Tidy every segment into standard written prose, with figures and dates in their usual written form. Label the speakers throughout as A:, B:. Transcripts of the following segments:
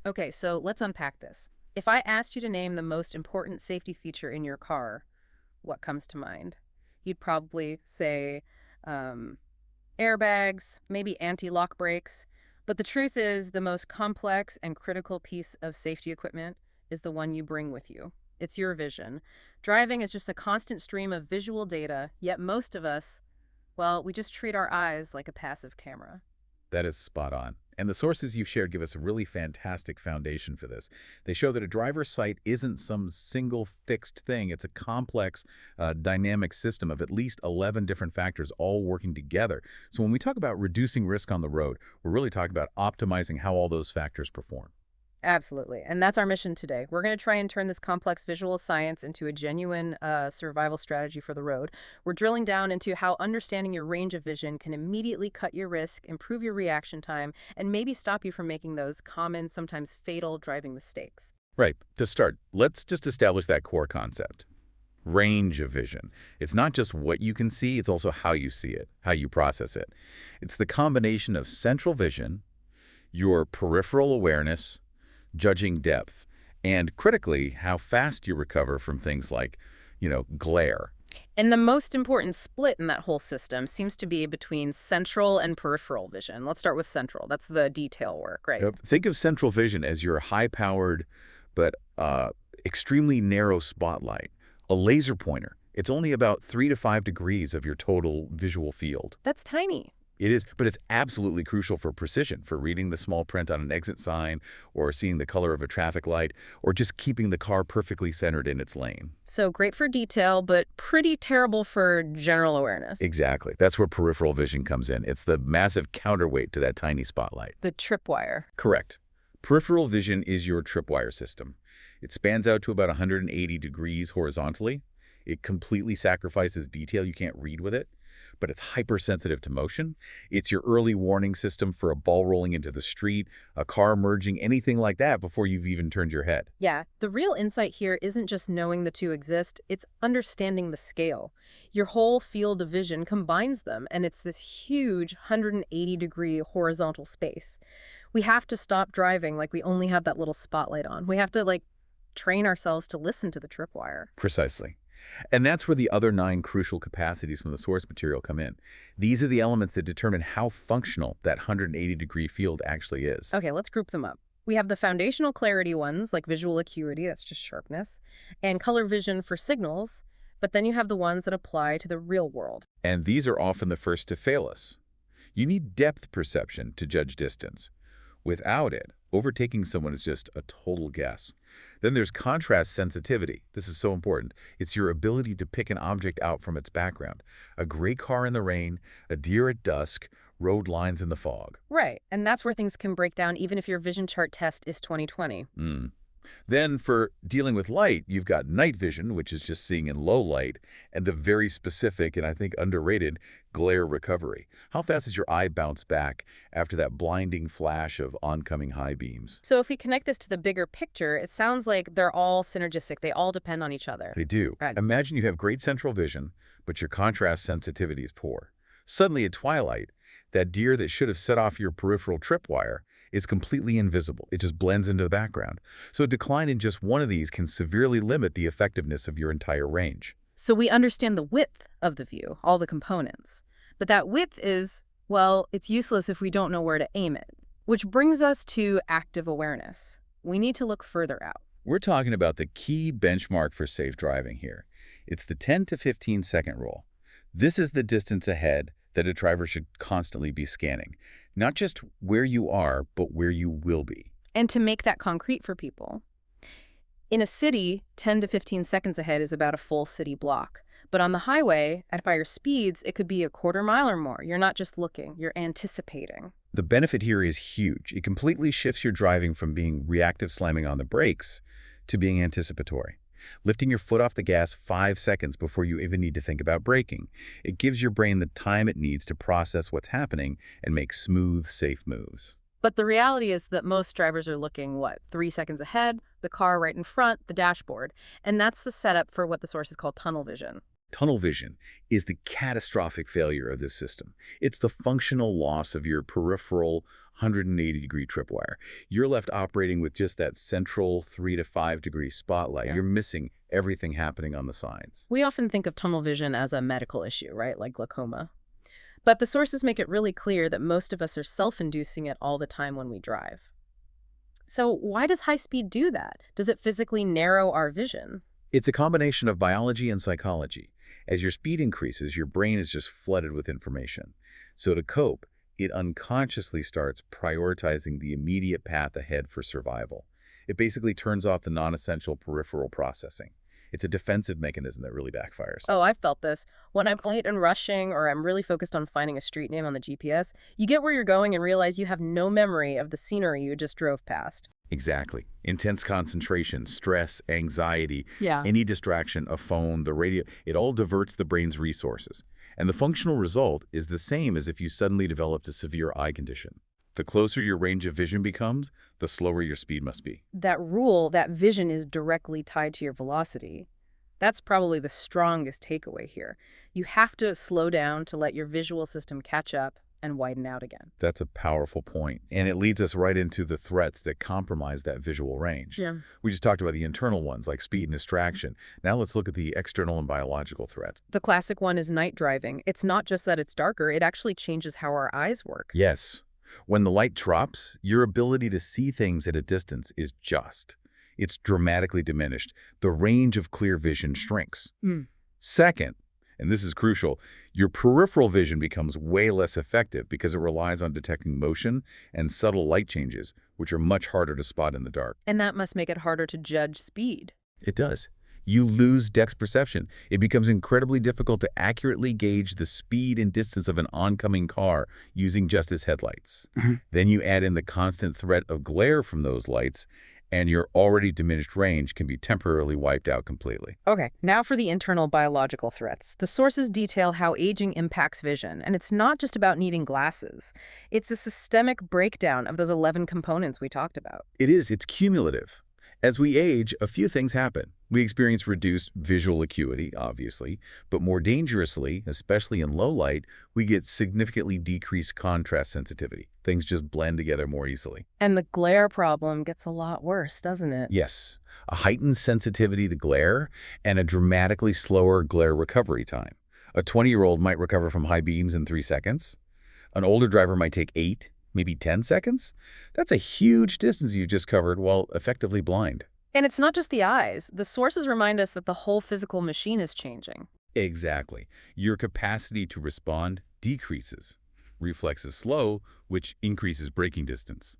A: Okay, so let's unpack this. If I asked you to name the most important safety feature in your car, what comes to mind? You'd probably say um, airbags, maybe anti-lock brakes. But the truth is, the most complex and critical piece of safety equipment is the one you bring with you. It's your vision. Driving is just a constant stream of visual data, yet most of us, well, we just treat our eyes like a passive camera.
B: That is spot on. And the sources you've shared give us a really fantastic foundation for this. They show that a driver's sight isn't some single fixed thing. It's a complex, dynamic system of at least 11 different factors all working together. So when we talk about reducing risk on the road, we're really talking about optimizing how all those factors perform.
A: Absolutely. And that's our mission today. We're going to try and turn this complex visual science into a genuine survival strategy for the road. We're drilling down into how understanding your range of vision can immediately cut your risk, improve your reaction time, and maybe stop you from making those common, sometimes fatal driving mistakes.
B: Right. To start, let's just establish that core concept. Range of vision. It's not just what you can see, it's also how you see it, how you process it. It's the combination of central vision, your peripheral awareness, judging depth, and critically, how fast you recover from things like, glare.
A: And the most important split in that whole system seems to be between central and peripheral vision. Let's start with central. That's the detail work, right?
B: Think of central vision as your high-powered but extremely narrow spotlight, a laser pointer. It's only about 3 to 5 degrees of your total visual field.
A: That's tiny.
B: It is, but it's absolutely crucial for precision, for reading the small print on an exit sign, or seeing the color of a traffic light, or just keeping the car perfectly centered in its lane.
A: So great for detail, but pretty terrible for general awareness.
B: Exactly. That's where peripheral vision comes in. It's the massive counterweight to that tiny spotlight.
A: The tripwire.
B: Correct. Peripheral vision is your tripwire system. It spans out to about 180 degrees horizontally. It completely sacrifices detail you can't read with it, but it's hypersensitive to motion. It's your early warning system for a ball rolling into the street, a car merging, anything like that before you've even turned your head.
A: Yeah, the real insight here isn't just knowing the two exist, it's understanding the scale. Your whole field of vision combines them, and it's this huge 180-degree horizontal space. We have to stop driving like we only have that little spotlight on. We have to, train ourselves to listen to the tripwire.
B: Precisely. And that's where the other 9 crucial capacities from the source material come in. These are the elements that determine how functional that 180-degree field actually is.
A: Okay, let's group them up. We have the foundational clarity ones, like visual acuity, that's just sharpness, and color vision for signals, but then you have the ones that apply to the real world.
B: And these are often the first to fail us. You need depth perception to judge distance. Without it, overtaking someone is just a total guess. Then there's contrast sensitivity. This is so important. It's your ability to pick an object out from its background. A gray car in the rain, a deer at dusk, road lines in the fog.
A: Right, and that's where things can break down even if your vision chart test is 20/20.
B: Then for dealing with light, you've got night vision, which is just seeing in low light, and the very specific and I think underrated glare recovery. How fast does your eye bounce back after that blinding flash of oncoming high beams?
A: So if we connect this to the bigger picture, it sounds like they're all synergistic. They all depend on each other.
B: They do.
A: Right.
B: Imagine you have great central vision, but your contrast sensitivity is poor. Suddenly at twilight, that deer that should have set off your peripheral tripwire is completely invisible. It just blends into the background. So a decline in just one of these can severely limit the effectiveness of your entire range.
A: So we understand the width of the view, all the components. But that width is, well, it's useless if we don't know where to aim it. Which brings us to active awareness. We need to look further out.
B: We're talking about the key benchmark for safe driving here. It's the 10 to 15 second rule. This is the distance ahead that a driver should constantly be scanning. Not just where you are, but where you will be.
A: And to make that concrete for people. In a city, 10 to 15 seconds ahead is about a full city block. But on the highway, at higher speeds, it could be a quarter mile or more. You're not just looking, you're anticipating.
B: The benefit here is huge. It completely shifts your driving from being reactive slamming on the brakes to being anticipatory. Lifting your foot off the gas 5 seconds before you even need to think about braking. It gives your brain the time it needs to process what's happening and make smooth, safe moves.
A: But the reality is that most drivers are looking, 3 seconds ahead, the car right in front, the dashboard. And that's the setup for what the sources call tunnel vision.
B: Tunnel vision is the catastrophic failure of this system. It's the functional loss of your peripheral 180-degree tripwire. You're left operating with just that central 3 to 5 degree spotlight.
A: Yeah.
B: You're missing everything happening on the sides.
A: We often think of tunnel vision as a medical issue, right? Like glaucoma. But the sources make it really clear that most of us are self-inducing it all the time when we drive. So why does high speed do that? Does it physically narrow our vision?
B: It's a combination of biology and psychology. As your speed increases, your brain is just flooded with information. So to cope, it unconsciously starts prioritizing the immediate path ahead for survival. It basically turns off the non-essential peripheral processing. It's a defensive mechanism that really backfires.
A: Oh, I've felt this. When I'm late and rushing or I'm really focused on finding a street name on the GPS, you get where you're going and realize you have no memory of the scenery you just drove past.
B: Exactly. Intense concentration, stress, anxiety,
A: Yeah.
B: any distraction, a phone, the radio, it all diverts the brain's resources. And the functional result is the same as if you suddenly developed a severe eye condition. The closer your range of vision becomes, the slower your speed must be.
A: That rule, that vision is directly tied to your velocity. That's probably the strongest takeaway here. You have to slow down to let your visual system catch up and widen out again.
B: That's a powerful point. And it leads us right into the threats that compromise that visual range.
A: Yeah.
B: We just talked about the internal ones like speed and distraction. Now let's look at the external and biological threats.
A: The classic one is night driving. It's not just that it's darker, it actually changes how our eyes work.
B: Yes. When the light drops, your ability to see things at a distance is it's dramatically diminished. The range of clear vision shrinks. Second, and this is crucial, your peripheral vision becomes way less effective because it relies on detecting motion and subtle light changes, which are much harder to spot in the dark.
A: And that must make it harder to judge speed.
B: It does. You lose depth perception. It becomes incredibly difficult to accurately gauge the speed and distance of an oncoming car using just its headlights. Then you add in the constant threat of glare from those lights, and your already diminished range can be temporarily wiped out completely.
A: Okay, now for the internal biological threats. The sources detail how aging impacts vision, and it's not just about needing glasses. It's a systemic breakdown of those 11 components we talked about.
B: It's cumulative. As we age, a few things happen. We experience reduced visual acuity, obviously, but more dangerously, especially in low light, we get significantly decreased contrast sensitivity. Things just blend together more easily.
A: And the glare problem gets a lot worse, doesn't it?
B: Yes, a heightened sensitivity to glare and a dramatically slower glare recovery time. A 20-year-old might recover from high beams in 3 seconds. An older driver might take 8, maybe 10 seconds. That's a huge distance you've just covered while effectively blind.
A: And it's not just the eyes. The sources remind us that the whole physical machine is changing.
B: Exactly. Your capacity to respond decreases. Reflexes slow, which increases braking distance.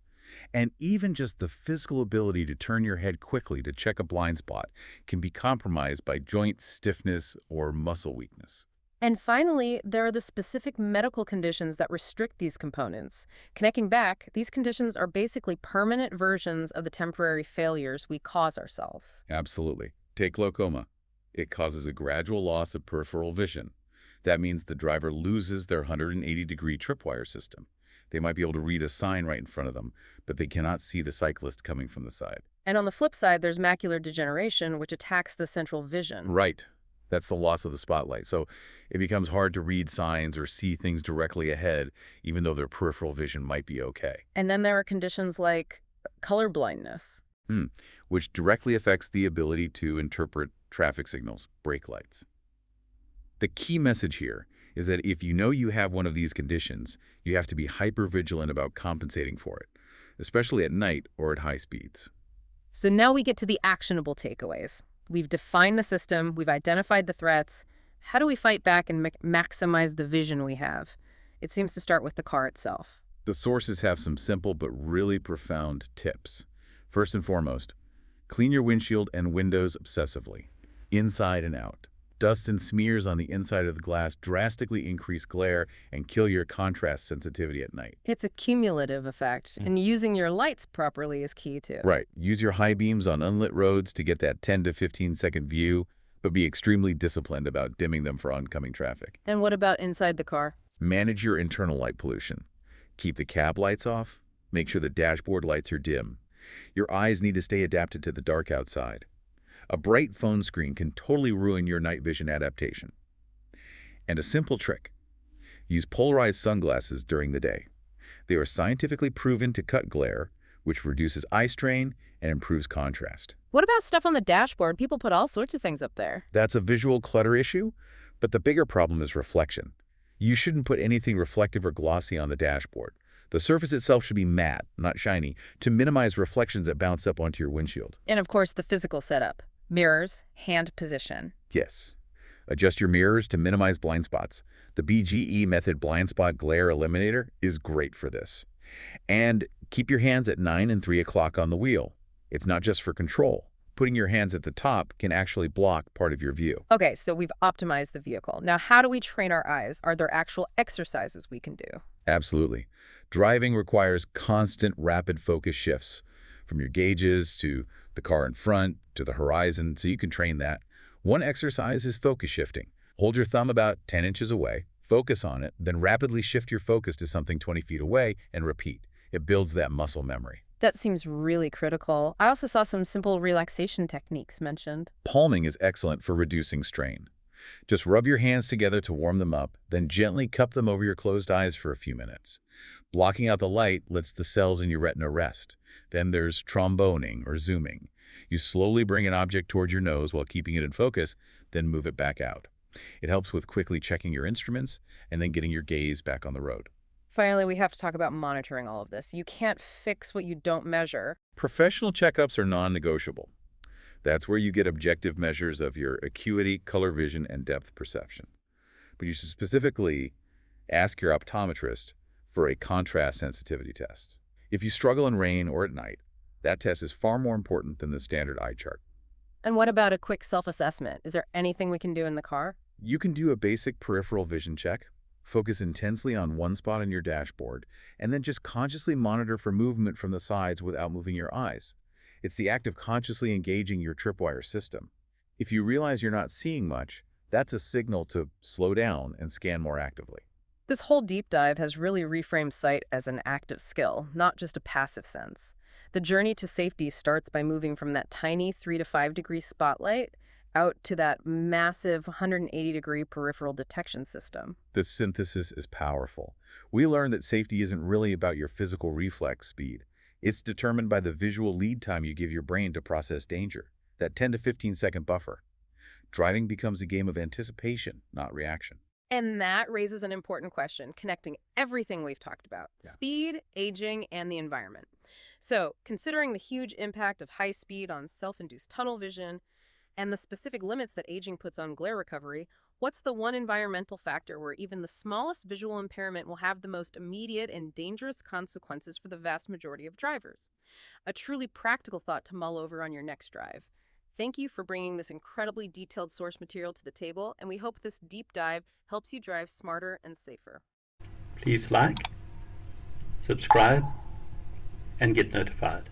B: And even just the physical ability to turn your head quickly to check a blind spot can be compromised by joint stiffness or muscle weakness.
A: And finally, there are the specific medical conditions that restrict these components. Connecting back, these conditions are basically permanent versions of the temporary failures we cause ourselves.
B: Absolutely. Take glaucoma. It causes a gradual loss of peripheral vision. That means the driver loses their 180-degree tripwire system. They might be able to read a sign right in front of them, but they cannot see the cyclist coming from the side.
A: And on the flip side, there's macular degeneration, which attacks the central vision.
B: Right. That's the loss of the spotlight. So it becomes hard to read signs or see things directly ahead, even though their peripheral vision might be okay.
A: And then there are conditions like color blindness.
B: Which directly affects the ability to interpret traffic signals, brake lights. The key message here is that if you know you have one of these conditions, you have to be hyper-vigilant about compensating for it, especially at night or at high speeds.
A: So now we get to the actionable takeaways. We've defined the system, we've identified the threats. How do we fight back and maximize the vision we have? It seems to start with the car itself.
B: The sources have some simple but really profound tips. First and foremost, clean your windshield and windows obsessively, inside and out. Dust and smears on the inside of the glass drastically increase glare and kill your contrast sensitivity at night.
A: It's a cumulative effect, and using your lights properly is key too.
B: Right. Use your high beams on unlit roads to get that 10 to 15-second view, but be extremely disciplined about dimming them for oncoming traffic.
A: And what about inside the car?
B: Manage your internal light pollution. Keep the cab lights off. Make sure the dashboard lights are dim. Your eyes need to stay adapted to the dark outside. A bright phone screen can totally ruin your night vision adaptation. And a simple trick. Use polarized sunglasses during the day. They are scientifically proven to cut glare, which reduces eye strain and improves contrast.
A: What about stuff on the dashboard? People put all sorts of things up there.
B: That's a visual clutter issue, but the bigger problem is reflection. You shouldn't put anything reflective or glossy on the dashboard. The surface itself should be matte, not shiny, to minimize reflections that bounce up onto your windshield.
A: And of course, the physical setup. Mirrors, hand position.
B: Yes. Adjust your mirrors to minimize blind spots. The BGE method blind spot glare eliminator is great for this. And keep your hands at 9 and 3 o'clock on the wheel. It's not just for control. Putting your hands at the top can actually block part of your view.
A: Okay, so we've optimized the vehicle. Now, how do we train our eyes? Are there actual exercises we can do?
B: Absolutely. Driving requires constant rapid focus shifts from your gauges to the car in front to the horizon, so you can train that. One exercise is focus shifting. Hold your thumb about 10 inches away, focus on it, then rapidly shift your focus to something 20 feet away and repeat. It builds that muscle memory.
A: That seems really critical. I also saw some simple relaxation techniques mentioned.
B: Palming is excellent for reducing strain. Just rub your hands together to warm them up, then gently cup them over your closed eyes for a few minutes. Blocking out the light lets the cells in your retina rest. Then there's tromboning or zooming. You slowly bring an object towards your nose while keeping it in focus, then move it back out. It helps with quickly checking your instruments and then getting your gaze back on the road.
A: Finally, we have to talk about monitoring all of this. You can't fix what you don't measure.
B: Professional checkups are non-negotiable. That's where you get objective measures of your acuity, color vision, and depth perception. But you should specifically ask your optometrist for a contrast sensitivity test. If you struggle in rain or at night, that test is far more important than the standard eye chart.
A: And what about a quick self-assessment? Is there anything we can do in the car?
B: You can do a basic peripheral vision check, focus intensely on one spot on your dashboard, and then just consciously monitor for movement from the sides without moving your eyes. It's the act of consciously engaging your tripwire system. If you realize you're not seeing much, that's a signal to slow down and scan more actively.
A: This whole deep dive has really reframed sight as an active skill, not just a passive sense. The journey to safety starts by moving from that tiny 3 to 5 degree spotlight out to that massive 180-degree peripheral detection system.
B: The synthesis is powerful. We learned that safety isn't really about your physical reflex speed. It's determined by the visual lead time you give your brain to process danger, that 10 to 15-second buffer. Driving becomes a game of anticipation, not reaction.
A: And that raises an important question, connecting everything we've talked about, speed, aging, and the environment. So, considering the huge impact of high speed on self-induced tunnel vision and the specific limits that aging puts on glare recovery, what's the one environmental factor where even the smallest visual impairment will have the most immediate and dangerous consequences for the vast majority of drivers? A truly practical thought to mull over on your next drive. Thank you for bringing this incredibly detailed source material to the table, and we hope this deep dive helps you drive smarter and safer.
C: Please like, subscribe, and get notified.